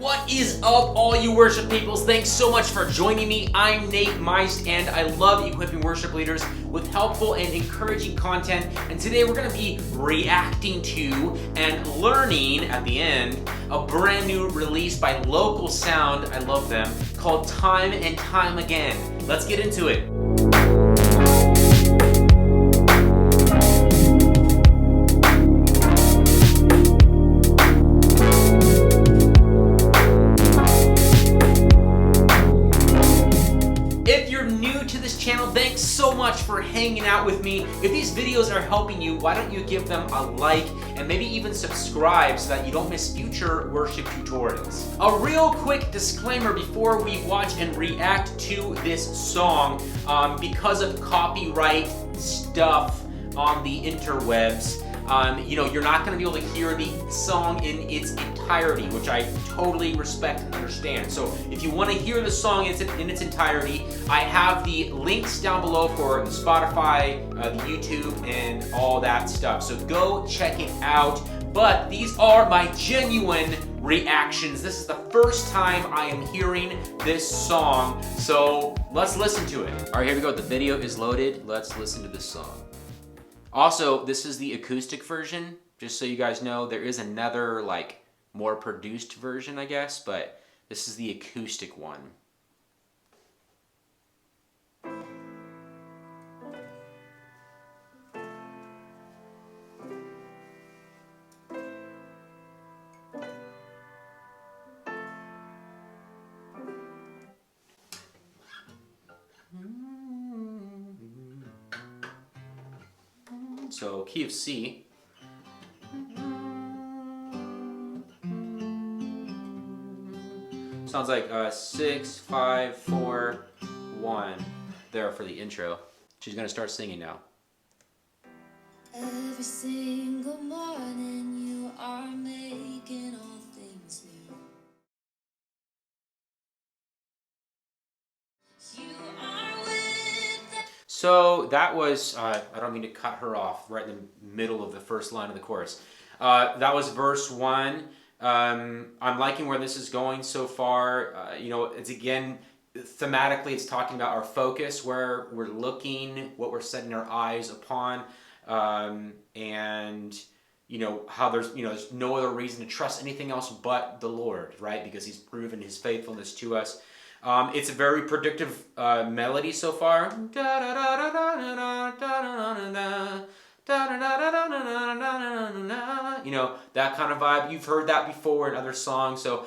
What is up, all you worship peoples? Thanks so much for joining me. I'm Nate Meist, and I love equipping worship leaders with helpful and encouraging content. And today we're going to be reacting to and learning at the end a brand new release by Local Sound, I love them, called Time and Time Again. Let's get into it. Channel, thanks so much for hanging out with me. If these videos are helping you, why don't you give them a like and maybe even subscribe so that you don't miss future worship tutorials. A real quick disclaimer before we watch and react to this song, because of copyright stuff on the interwebs, you're not going to be able to hear the song in its entirety, which I totally respect and understand. So if you want to hear the song in its entirety, I have the links down below for the Spotify, the YouTube, and all that stuff. So go check it out. But these are my genuine reactions. This is the first time I am hearing this song, so let's listen to it. All right, here we go. The video is loaded. Let's listen to this song. Also, this is the acoustic version. Just so you guys know, there is another, more produced version, I guess, but this is the acoustic one. So, key of C. Sounds like 6, 5, 4, 1 there for the intro. She's gonna start singing now. Every single morning you are making all things new. You are with us. So that was, I don't mean to cut her off right in the middle of the first line of the chorus. That was verse 1. I'm liking where this is going so far. It's again, thematically, it's talking about our focus, where we're looking, what we're setting our eyes upon, and how there's no other reason to trust anything else but the Lord, right? Because He's proven His faithfulness to us. It's a very predictive melody so far. That kind of vibe. You've heard that before in other songs. So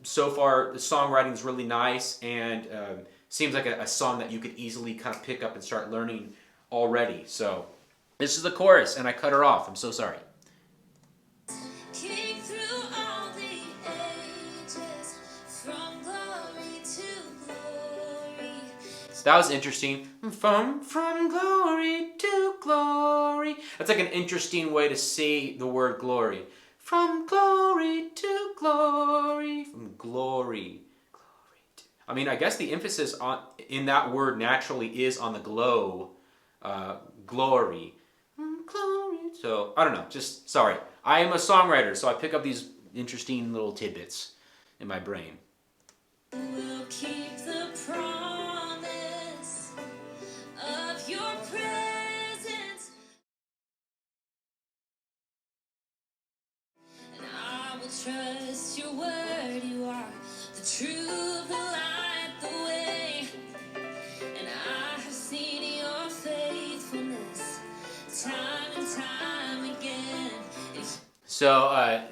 so far the songwriting is really nice, and seems like a song that you could easily kind of pick up and start learning already. So this is the chorus, and I cut her off. I'm so sorry. That was interesting. From glory to glory. That's like an interesting way to say the word glory. From glory to glory. From glory. I mean, I guess the emphasis in that word naturally is on the glow. Glory. Glory. So, I don't know. Just, sorry. I am a songwriter, so I pick up these interesting little tidbits in my brain. We'll keep the promise of your presence, and I will trust your word. You are the truth, the light, the way, and I have seen your faithfulness time and time again. So,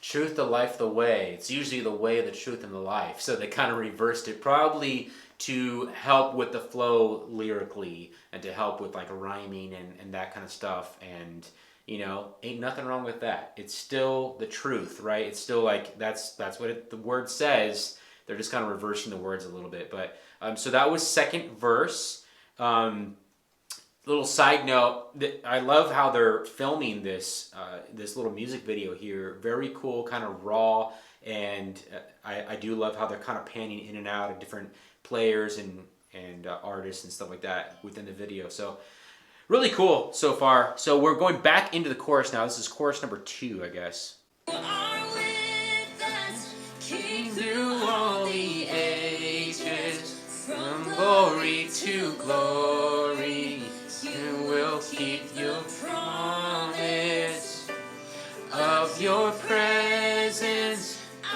truth, the life, the way. It's usually the way, the truth, and the life. So they kind of reversed it, probably to help with the flow lyrically and to help with rhyming and that kind of stuff. And ain't nothing wrong with that. It's still the truth, right? It's still that's what the word says. They're just kind of reversing the words a little bit. But so that was second verse. Little side note, I love how they're filming this this little music video here. Very cool, kind of raw, and I do love how they're kind of panning in and out of different players and artists and stuff like that within the video. So really cool so far. So we're going back into the chorus now. This is chorus number 2, I guess. You are with us.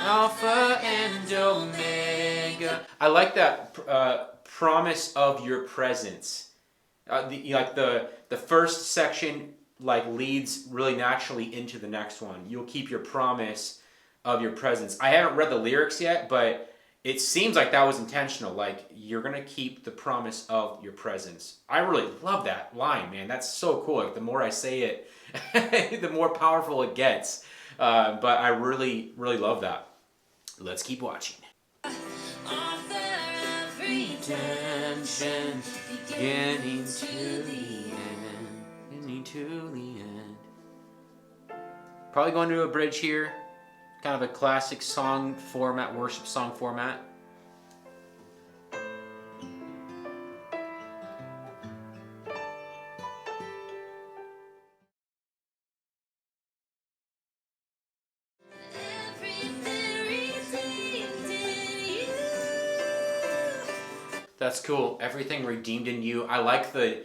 Alpha and Omega. I like that promise of your presence. The first section like leads really naturally into the next one. You'll keep your promise of your presence. I haven't read the lyrics yet, but it seems like that was intentional. Like, you're gonna keep the promise of your presence. I really love that line, man. That's so cool. Like, the more I say it, the more powerful it gets. But I really, really love that. Let's keep watching. Redemption, beginning to the end, beginning to the end. Probably going to a bridge here, kind of a classic song format, worship song format. That's cool. Everything redeemed in you. I like the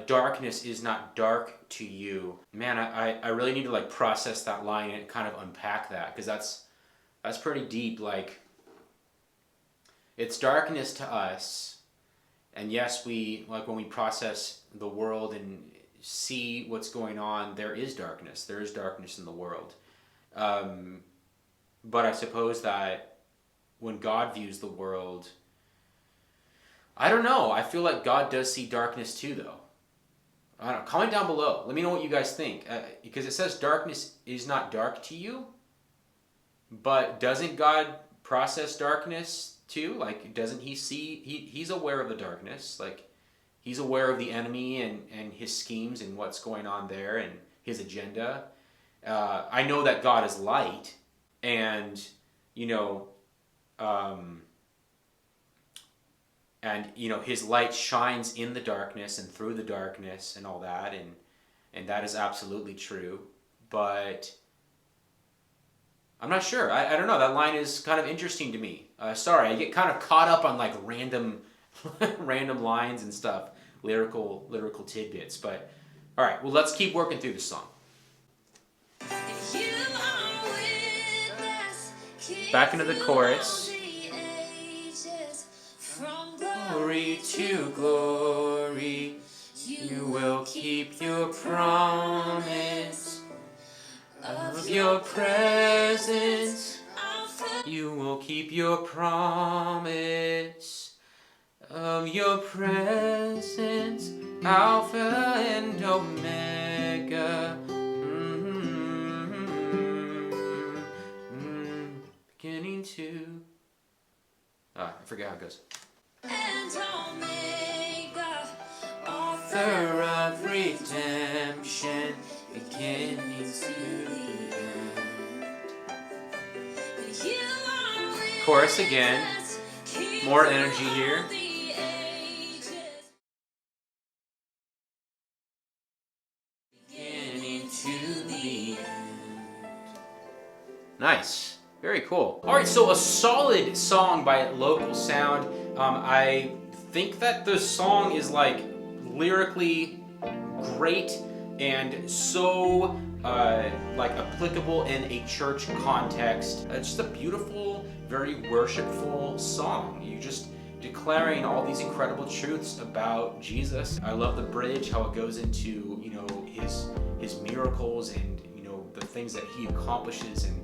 darkness is not dark to you. Man, I really need to like process that line and kind of unpack that, because that's pretty deep. Like, it's darkness to us, and yes, we like when we process the world and see what's going on, there is darkness. There is darkness in the world. But I suppose that when God views the world, I don't know. I feel like God does see darkness too, though. I don't know. Comment down below. Let me know what you guys think. Because it says darkness is not dark to you. But doesn't God process darkness too? Like, doesn't he see? He's aware of the darkness. Like, he's aware of the enemy and his schemes and what's going on there and his agenda. I know that God is light. And, you know... And, you know, his light shines in the darkness and through the darkness and all that. And that is absolutely true. But I'm not sure. I don't know. That line is kind of interesting to me. Sorry, I get kind of caught up on like random lines and stuff. Lyrical tidbits. But, all right. Well, let's keep working through the song. Back into the chorus. Glory to glory, you will keep your promise of your presence. You will keep your promise of your presence, Alpha and Omega. Beginning to... I forget how it goes. And Omega, author of redemption, beginning to the end. Chorus again. More energy here. Beginning to the end. Nice. Very cool. All right, so a solid song by Local Sound. I think that the song is like lyrically great and so like applicable in a church context. It's just a beautiful, very worshipful song. You just declaring all these incredible truths about Jesus. I love the bridge, how it goes into, you know, his miracles and, you know, the things that he accomplishes, and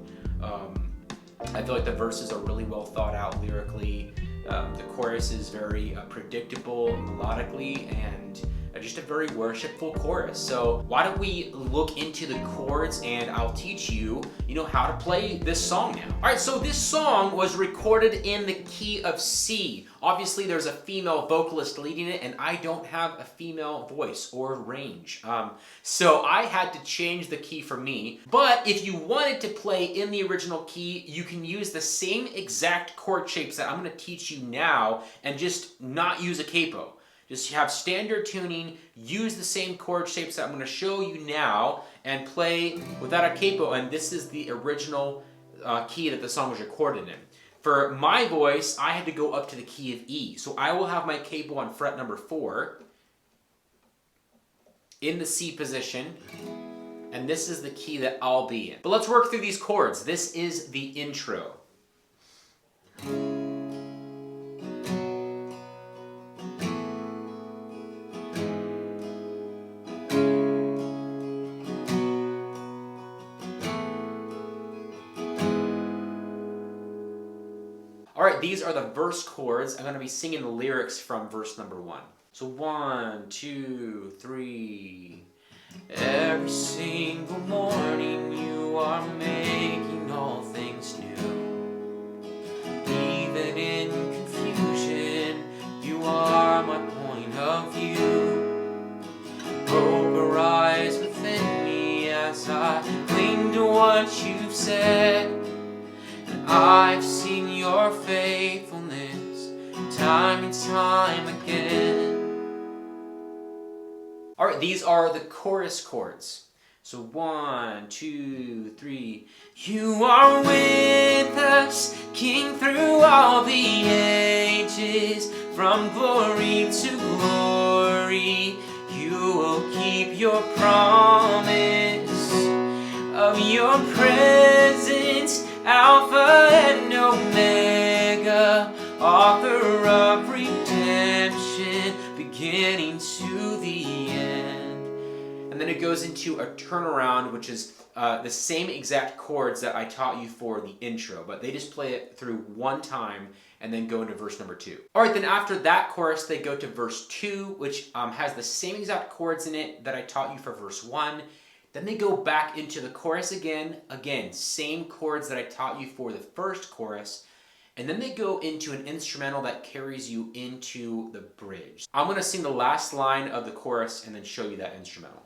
I feel like the verses are really well thought out lyrically. The chorus is very predictable melodically, and just a very worshipful chorus. So why don't we look into the chords, and I'll teach you, how to play this song now. All right, so this song was recorded in the key of C. Obviously, there's a female vocalist leading it, and I don't have a female voice or range. So I had to change the key for me. But if you wanted to play in the original key, you can use the same exact chord shapes that I'm going to teach you now and just not use a capo. Just have standard tuning, use the same chord shapes that I'm going to show you now, and play without a capo. And this is the original key that the song was recorded in. For my voice, I had to go up to the key of E. So I will have my capo on fret number 4 in the C position. And this is the key that I'll be in. But let's work through these chords. This is the intro. All right, these are the verse chords. I'm going to be singing the lyrics from verse number 1. So 1, 2, 3. Every single morning you are making all things new. Even in confusion, you are my point of view. Hope arise within me as I cling to what you've said. I've seen your faithfulness time and time again. All right, these are the chorus chords. So 1, 2, 3. You are with us, King, through all the ages, from glory to glory. You will keep your promise of your presence, Alpha and Omega, author of redemption, beginning to the end. And then it goes into a turnaround, which is the same exact chords that I taught you for the intro, but they just play it through one time and then go into verse number 2. All right, then after that chorus, they go to verse 2, which has the same exact chords in it that I taught you for verse 1. Then they go back into the chorus again, same chords that I taught you for the first chorus, and then they go into an instrumental that carries you into the bridge. I'm going to sing the last line of the chorus and then show you that instrumental.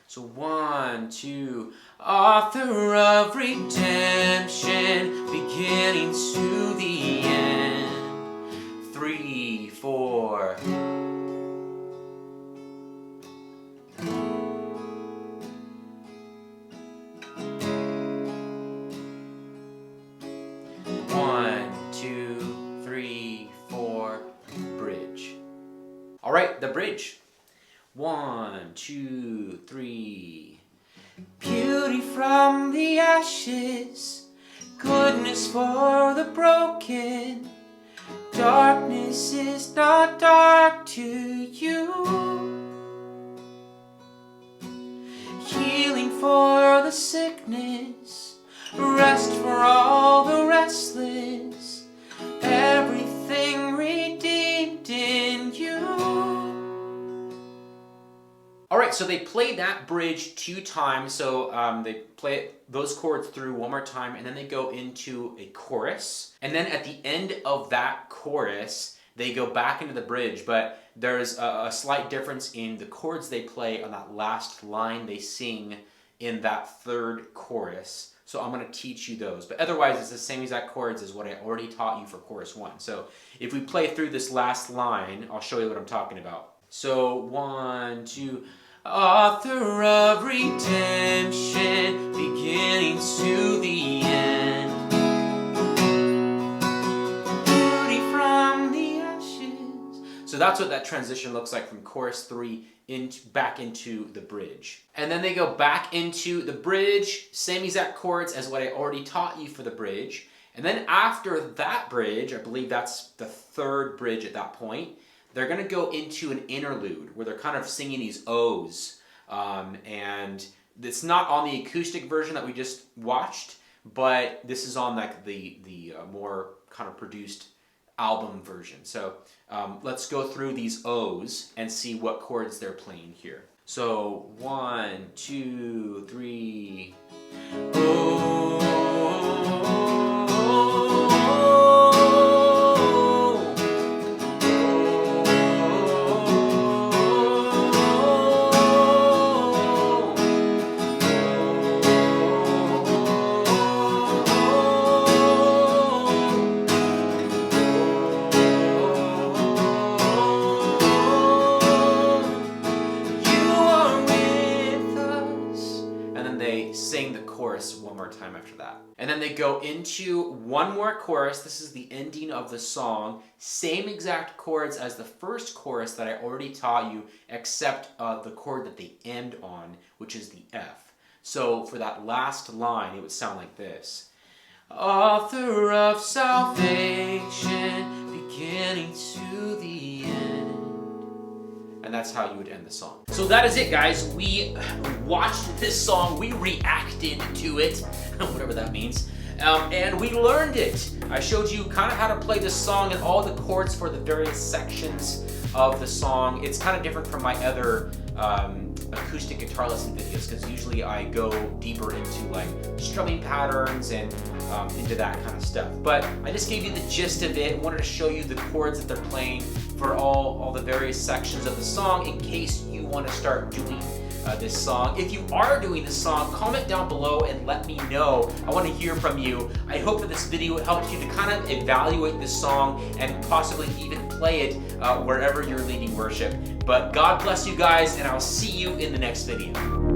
So 1, 2, author of redemption, beginning to the end. 3, 4. All right, the bridge. 1, 2, 3. Beauty from the ashes, goodness for the broken. Darkness is not dark to you. Healing for the sickness, rest for all the restless. Everything redeemed in you. All right, so they play that bridge 2 times. So they play those chords through one more time, and then they go into a chorus. And then at the end of that chorus, they go back into the bridge. But there's a slight difference in the chords they play on that last line they sing in that third chorus. So I'm going to teach you those. But otherwise, it's the same exact chords as what I already taught you for chorus 1. So if we play through this last line, I'll show you what I'm talking about. So 1, 2, author of redemption, beginning to the end. Beauty from the ashes. So that's what that transition looks like from chorus 3 back into the bridge. And then they go back into the bridge, same exact chords as what I already taught you for the bridge. And then after that bridge, I believe that's the third bridge at that point, they're going to go into an interlude where they're kind of singing these O's. And it's not on the acoustic version that we just watched, but this is on like the more kind of produced album version. So let's go through these O's and see what chords they're playing here. So 1, 2, 3. Oh. One more time after that. And then they go into one more chorus. This is the ending of the song. Same exact chords as the first chorus that I already taught you, except the chord that they end on, which is the F. So for that last line, it would sound like this. author of salvation, beginning to the end. And that's how you would end the song. So that is it, guys. We watched this song, we reacted to it, whatever that means, and we learned it. I showed you kind of how to play this song and all the chords for the various sections of the song. It's kind of different from my other acoustic guitar lesson videos, because usually I go deeper into like strumming patterns and into that kind of stuff. But I just gave you the gist of it. I wanted to show you the chords that they're playing for all the various sections of the song in case you want to start doing this song. If you are doing this song, comment down below and let me know. I want to hear from you. I hope that this video helps you to kind of evaluate this song and possibly even play it wherever you're leading worship. But God bless you guys, and I'll see you in the next video.